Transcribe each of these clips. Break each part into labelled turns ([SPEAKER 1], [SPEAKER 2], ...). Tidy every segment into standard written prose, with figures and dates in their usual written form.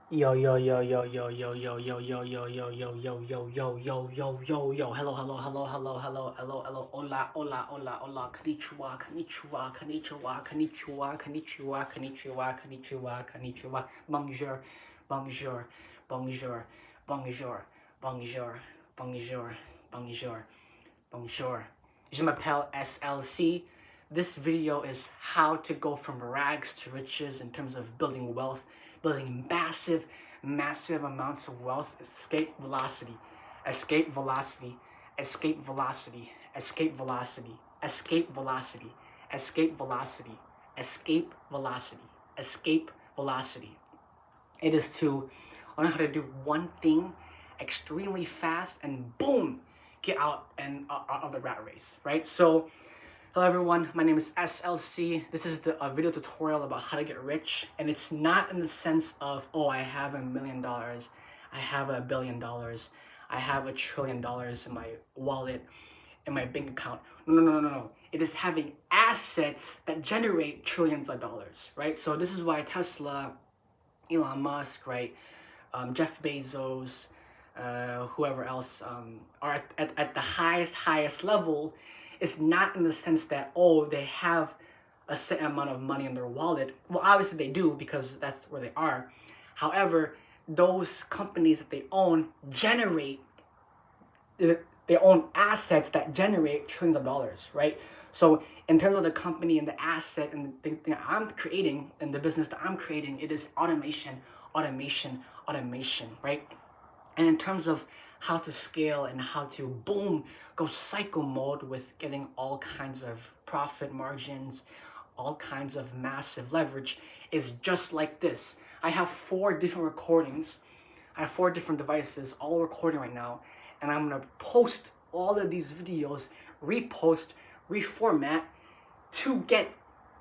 [SPEAKER 1] Yo yo yo yo yo yo yo yo yo yo yo yo yo yo yo yo yo yo yo hello hello hello hello hello hello hello hola hola hola hola konnichiwa konnichiwa konnichiwa konnichiwa konnichiwa konnichiwa konnichiwa konnichiwa bonjour bonjour bonjour bonjour bonjour bonjour bonjour bonjour. Je m'appelle SLC. This video is how to go from rags to riches in terms of building wealth, building massive amounts of wealth. Escape velocity, escape velocity, escape velocity, escape velocity, escape velocity, escape velocity, escape velocity, escape velocity. It is to learn how to do one thing extremely fast and boom, get out and out of the rat race, right? So, hello everyone, my name is SLC. This is a video tutorial about how to get rich, and it's not in the sense of, oh, I have $1 million, I have $1 billion, I have $1 trillion in my wallet, in my bank account. No. It is having assets that generate trillions of dollars, right? So this is why Tesla, Elon Musk, right? Jeff Bezos, whoever else are at the highest level is not in the sense that, oh, they have a certain amount of money in their wallet. Well, obviously they do because that's where they are. However, those companies that they own generate, they own assets that generate trillions of dollars, right? So in terms of the company and the asset and the thing that I'm creating and the business that I'm creating, it is automation, automation, automation, right? And in terms of how to scale and how to boom, go cycle mode with getting all kinds of profit margins, all kinds of massive leverage is just like this. I have 4 different recordings. I have 4 different devices all recording right now, and I'm gonna post all of these videos, repost, reformat to get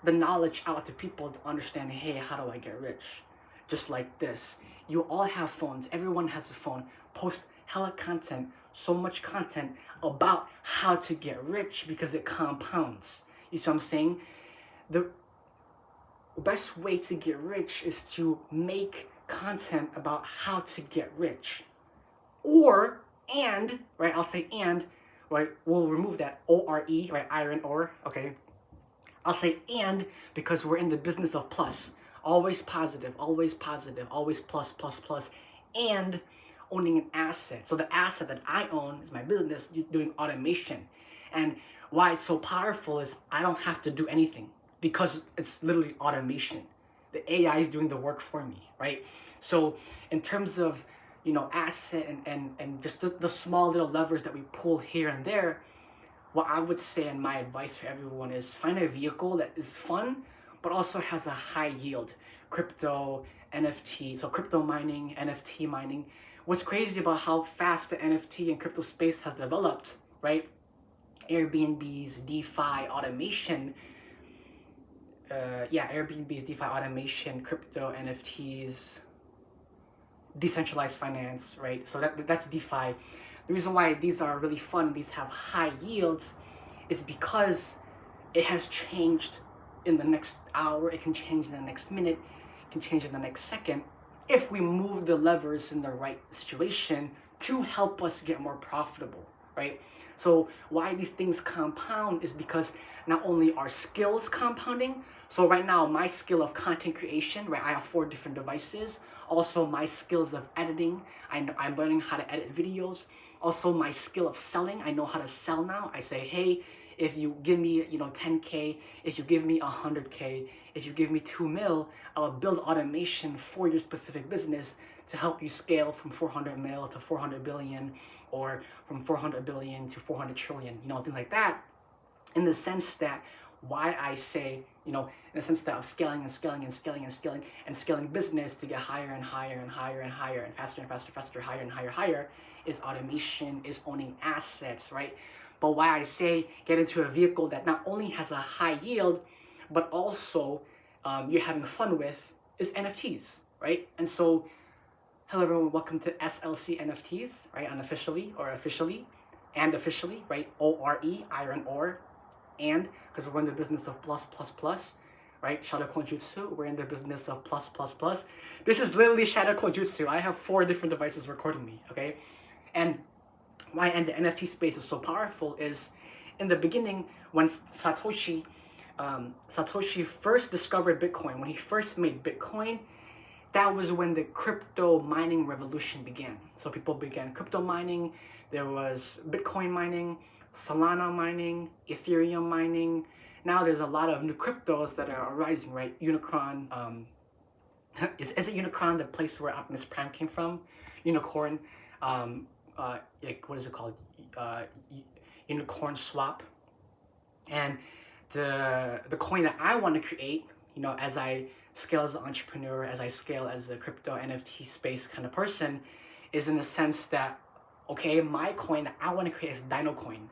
[SPEAKER 1] the knowledge out to people to understand, hey, how do I get rich? Just like this. You all have phones, everyone has a phone. Post hella content, so much content about how to get rich because it compounds. You see what I'm saying? The best way to get rich is to make content about how to get rich. Or, and, right, I'll say and, right, we'll remove that O-R-E, right, iron ore, okay? I'll say and because we're in the business of plus. Always positive, always positive, always plus, plus, plus, and owning an asset. So the asset that I own is my business doing automation. And why it's so powerful is I don't have to do anything because it's literally automation. The AI is doing the work for me, right? So in terms of, asset and just the small little levers that we pull here and there, what I would say and my advice for everyone is find a vehicle that is fun but also has a high yield. Crypto, NFT, so crypto mining, NFT mining. What's crazy about how fast the NFT and crypto space has developed, right? Airbnb's DeFi automation, Airbnb's DeFi automation, crypto, NFTs, decentralized finance, right? So that's DeFi. The reason why these are really fun, these have high yields, is because it has changed in the next hour, it can change in the next minute, it can change in the next second, if we move the levers in the right situation to help us get more profitable, right? So why these things compound is because not only are skills compounding, so right now my skill of content creation, right, I have 4 different devices. Also my skills of editing, I'm learning how to edit videos. Also my skill of selling, I know how to sell now. I say, hey, if you give me 10K, if you give me 100K, if you give me 2 mil, I'll build automation for your specific business to help you scale from 400 mil to 400 billion, or from 400 billion to 400 trillion, things like that. In the sense that why I say, in the sense that of scaling and scaling and scaling and scaling and scaling business to get higher and higher and higher and higher and faster and faster, faster, higher and higher, higher, is automation, is owning assets, right? But why I say get into a vehicle that not only has a high yield, but also you're having fun with is NFTs, right? And so, hello everyone, welcome to SLC NFTs, right? Unofficially or officially, and officially, right? ORE, iron ore, and because we're in the business of plus, plus, plus, right? Shadow Clone Jutsu, we're in the business of plus, plus, plus. This is literally Shadow Clone Jutsu. I have 4 different devices recording me, okay? And why and the NFT space is so powerful is in the beginning when Satoshi first discovered Bitcoin, when he first made Bitcoin, that was when the crypto mining revolution began. So people began crypto mining. There was Bitcoin mining, Solana mining, Ethereum mining. Now there's a lot of new cryptos that are arising, right? Unicron. Is it Unicron the place where Optimus Prime came from? Unicorn. Like what is it called? Unicorn Swap. And the coin that I want to create, as I scale as an entrepreneur, as I scale as a crypto NFT space kind of person, is in the sense that, okay, my coin that I want to create is Dino Coin.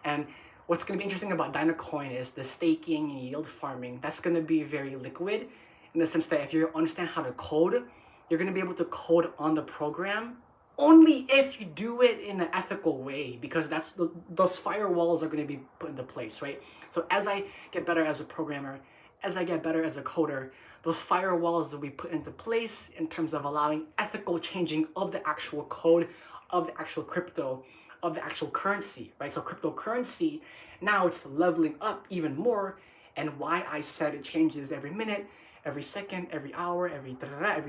[SPEAKER 1] And what's going to be interesting about Dino Coin is the staking and yield farming. That's going to be very liquid in the sense that if you understand how to code, you're going to be able to code on the program only if you do it in an ethical way, because those firewalls are going to be put into place, right? So as I get better as a programmer, as I get better as a coder, those firewalls will be put into place in terms of allowing ethical changing of the actual code, of the actual crypto, of the actual currency, right? So cryptocurrency, now it's leveling up even more, and why I said it changes every minute, every second, every hour, every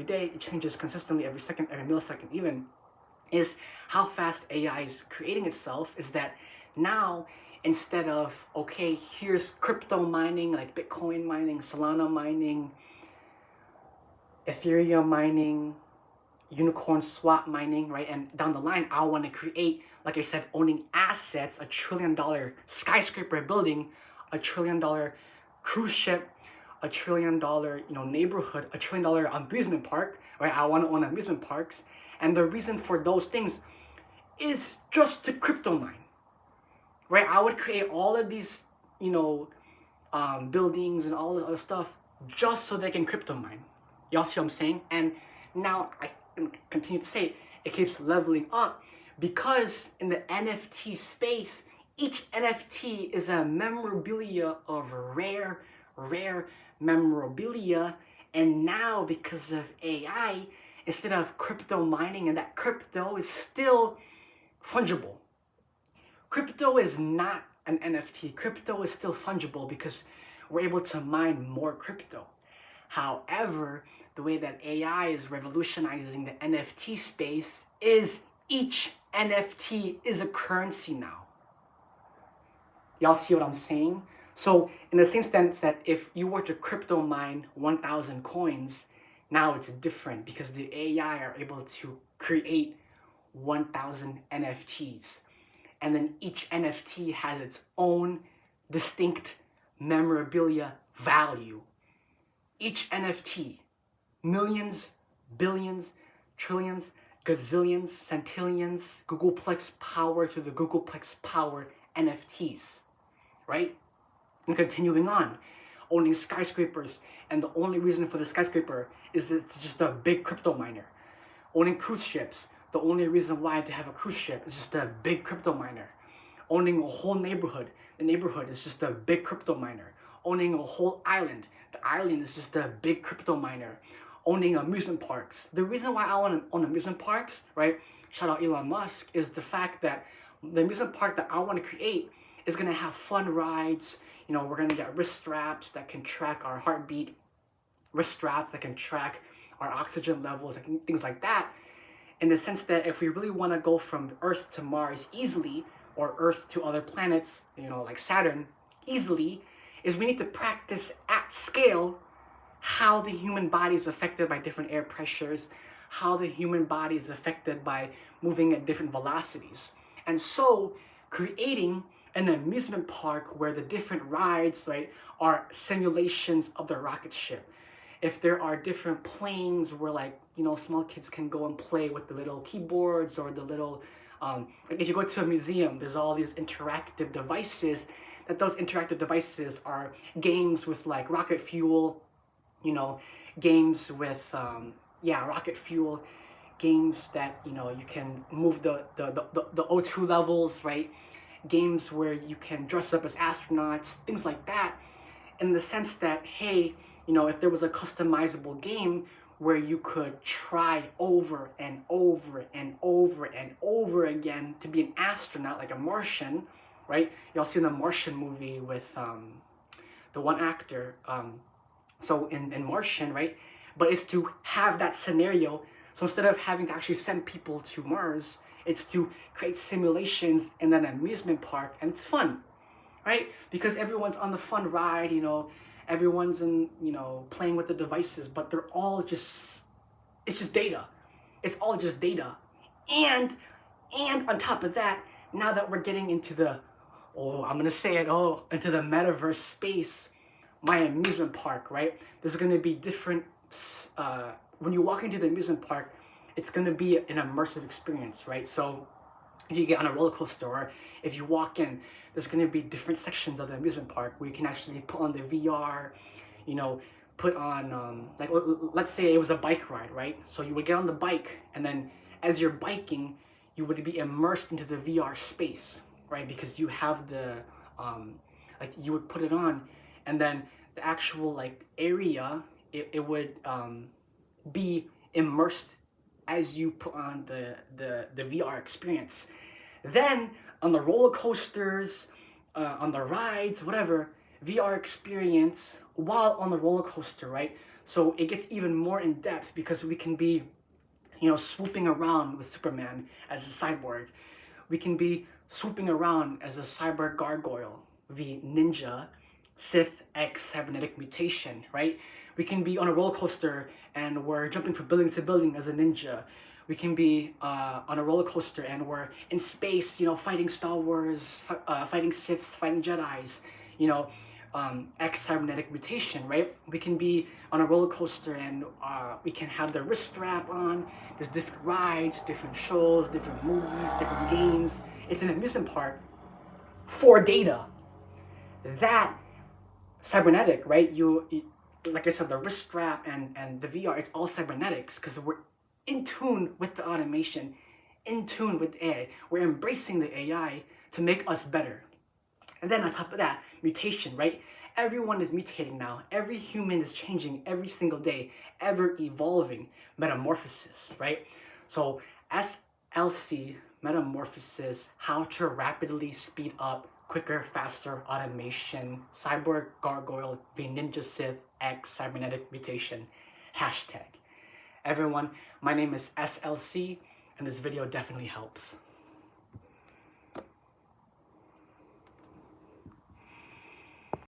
[SPEAKER 1] day, it changes consistently every second, every millisecond even, is how fast AI is creating itself. Is that now instead of, okay, here's crypto mining like Bitcoin mining, Solana mining, Ethereum mining, Unicorn Swap mining, right? And down the line, I want to create, like I said, owning assets, $1 trillion skyscraper building, $1 trillion cruise ship, $1 trillion neighborhood, $1 trillion amusement park, right? I want to own amusement parks. And the reason for those things is just to crypto mine, right? I would create all of these, buildings and all this other stuff just so they can crypto mine. Y'all see what I'm saying? And now I continue to say it keeps leveling up because in the NFT space, each NFT is a memorabilia of rare memorabilia. And now because of AI, instead of crypto mining, and that crypto is still fungible. Crypto is not an NFT. Crypto is still fungible because we're able to mine more crypto. However, the way that AI is revolutionizing the NFT space is each NFT is a currency now. Y'all see what I'm saying? So in the same sense that if you were to crypto mine 1,000 coins, now it's different because the AI are able to create 1,000 NFTs. And then each NFT has its own distinct memorabilia value. Each NFT, millions, billions, trillions, gazillions, centillions, Googleplex power to the Googleplex power NFTs, right? And continuing on, owning skyscrapers, and the only reason for the skyscraper is that it's just a big crypto miner. Owning cruise ships, the only reason why to have a cruise ship is just a big crypto miner. Owning a whole neighborhood, the neighborhood is just a big crypto miner. Owning a whole island, the island is just a big crypto miner. Owning amusement parks, the reason why I want to own amusement parks, right? Shout out Elon Musk, is the fact that the amusement park that I want to create is going to have fun rides. We're going to get wrist straps that can track our heartbeat, wrist straps that can track our oxygen levels, like things like that. In the sense that if we really want to go from Earth to Mars easily, or Earth to other planets, like Saturn, easily, is we need to practice at scale how the human body is affected by different air pressures, how the human body is affected by moving at different velocities. And so creating an amusement park where the different rides, right, are simulations of the rocket ship. If there are different planes where small kids can go and play with the little keyboards or the little, if you go to a museum, there's all these interactive devices, that those interactive devices are games with rocket fuel, games with, rocket fuel, games that, you can move the O2 levels, right? Games where you can dress up as astronauts, things like that. in the sense that, hey, you know, if there was a customizable game where you could try over and over and over and over again to be an astronaut, like a Martian, right? Y'all seen the Martian movie with the one actor. So in Martian, right? But it's to have that scenario. So instead of having to actually send people to Mars, it's to create simulations in an amusement park, and it's fun, right? Because everyone's on the fun ride, you know, everyone's in, you know, playing with the devices, but they're all just, it's just data. It's all just data. And on top of that, now that we're getting into the, oh, I'm gonna say it, oh, into the metaverse space, my amusement park, right? There's gonna be different, when you walk into the amusement park, it's gonna be an immersive experience, right? So if you get on a roller coaster or if you walk in, there's going to be different sections of the amusement park where you can actually put on the VR, you know, put on, like, let's say it was a bike ride, right? So you would get on the bike, and then as you're biking, you would be immersed into the VR space, right? Because you have the, like, you would put it on, and then the actual, like, area, it would be immersed as you put on the VR experience. Then on the roller coasters, on the rides, whatever, VR experience while on the roller coaster, right? So it gets even more in depth because we can be, you know, swooping around with Superman as a cyborg. We can be swooping around as a cyber gargoyle, the ninja, Sith X cybernetic mutation, right? We can be on a roller coaster and we're jumping from building to building as a ninja. We can be on a roller coaster and we're in space, you know, fighting Star Wars, fighting Siths, fighting Jedis, you know, X cybernetic mutation, right? We can be on a roller coaster and we can have the wrist strap on. There's different rides, different shows, different movies, different games. It's an amusement park for data. That cybernetic, right? You like I said, the wrist strap and the VR, it's all cybernetics because we're in tune with the automation, in tune with AI. We're embracing the AI to make us better. And then on top of that, mutation, right? Everyone is mutating now. Every human is changing every single day, ever evolving. Metamorphosis, right? So SLC, metamorphosis, how to rapidly speed up quicker, faster automation, cyborg gargoyle, the ninja Sith X cybernetic mutation, hashtag. Everyone, my name is SLC, and this video definitely helps.